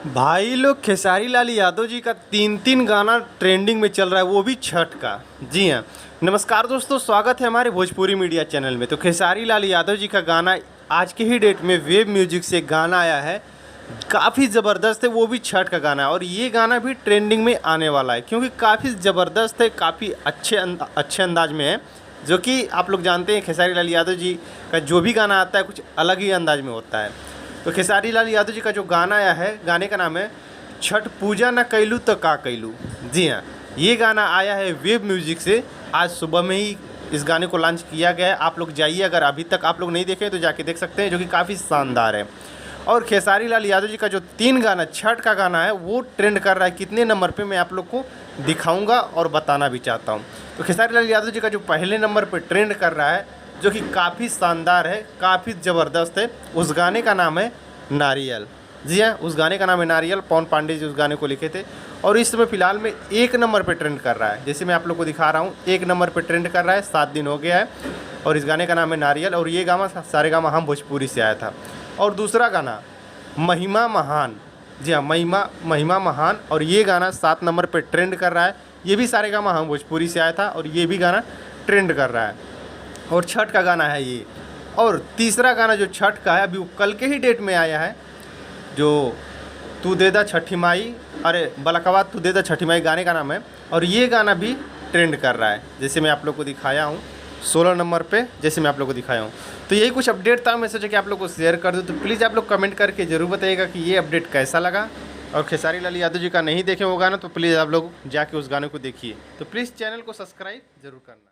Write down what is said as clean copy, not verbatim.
भाई लोग खेसारी लाल यादव जी का 3 गाना ट्रेंडिंग में चल रहा है, वो भी छठ का। जी हाँ, नमस्कार दोस्तों, स्वागत है हमारे भोजपुरी मीडिया चैनल में। तो खेसारी लाल यादव जी का गाना आज के ही डेट में वेब म्यूजिक से गाना आया है, काफ़ी ज़बरदस्त है, वो भी छठ का गाना है। और ये गाना भी ट्रेंडिंग में आने वाला है क्योंकि काफ़ी ज़बरदस्त है, काफ़ी अच्छे अंदाज में है। जो कि आप लोग जानते हैं खेसारी लाल यादव जी का जो भी गाना आता है कुछ अलग ही अंदाज में होता है। तो खेसारी लाल यादव जी का जो गाना आया है, गाने का नाम है छठ पूजा न कैलू तो का कैलू। जी हाँ, ये गाना आया है वेब म्यूजिक से, आज सुबह में ही इस गाने को लॉन्च किया गया है। आप लोग जाइए, अगर अभी तक आप लोग नहीं देखे तो जाके देख सकते हैं, जो कि काफ़ी शानदार है। और खेसारी लाल यादव जी का जो 3 गाना छठ का गाना है वो ट्रेंड कर रहा है। कितने नंबर पे मैं आप लोग को दिखाऊंगा और बताना भी चाहता हूँ। तो खेसारी लाल यादव जी का जो पहले नंबर पे ट्रेंड कर रहा है, जो कि काफ़ी शानदार है, काफ़ी ज़बरदस्त है, उस गाने का नाम है नारियल। जी हाँ, उस गाने का नाम है नारियल। पवन पांडे जी उस गाने को लिखे थे और इस समय फ़िलहाल में 1 नंबर पे ट्रेंड कर रहा है। जैसे मैं आप लोग को दिखा रहा हूँ, 1 नंबर पे ट्रेंड कर रहा है, 7 दिन हो गया है। और इस गाने का नाम है नारियल और ये गाना सारेगामा हम भोजपुरी से आया था। और दूसरा गाना महिमा महान। जी हाँ, महिमा महान, और ये गाना 7 नंबर पे ट्रेंड कर रहा है। ये भी सारेगामा हम भोजपुरी से आया था और ये भी गाना ट्रेंड कर रहा है और छठ का गाना है ये। और तीसरा गाना जो छठ का है, अभी वो कल के ही डेट में आया है, जो तू दे दा छठी माई, अरे बलकवा तू दे दा छठी माई गाने का नाम है। और ये गाना भी ट्रेंड कर रहा है, जैसे मैं आप लोग को दिखाया हूँ 16 नंबर पे, जैसे मैं आप लोग को दिखाया हूँ। तो यही कुछ अपडेट था, मैं सोचा कि आप लोग को शेयर कर दूँ। तो प्लीज़ आप लोग कमेंट करके ज़रूर बताइएगा कि ये अपडेट कैसा लगा। और खेसारी लाल यादव जी का नहीं देखे वो गाना तो प्लीज़ आप लोग जाके उस गाने को देखिए। तो प्लीज़ चैनल को सब्सक्राइब ज़रूर करना।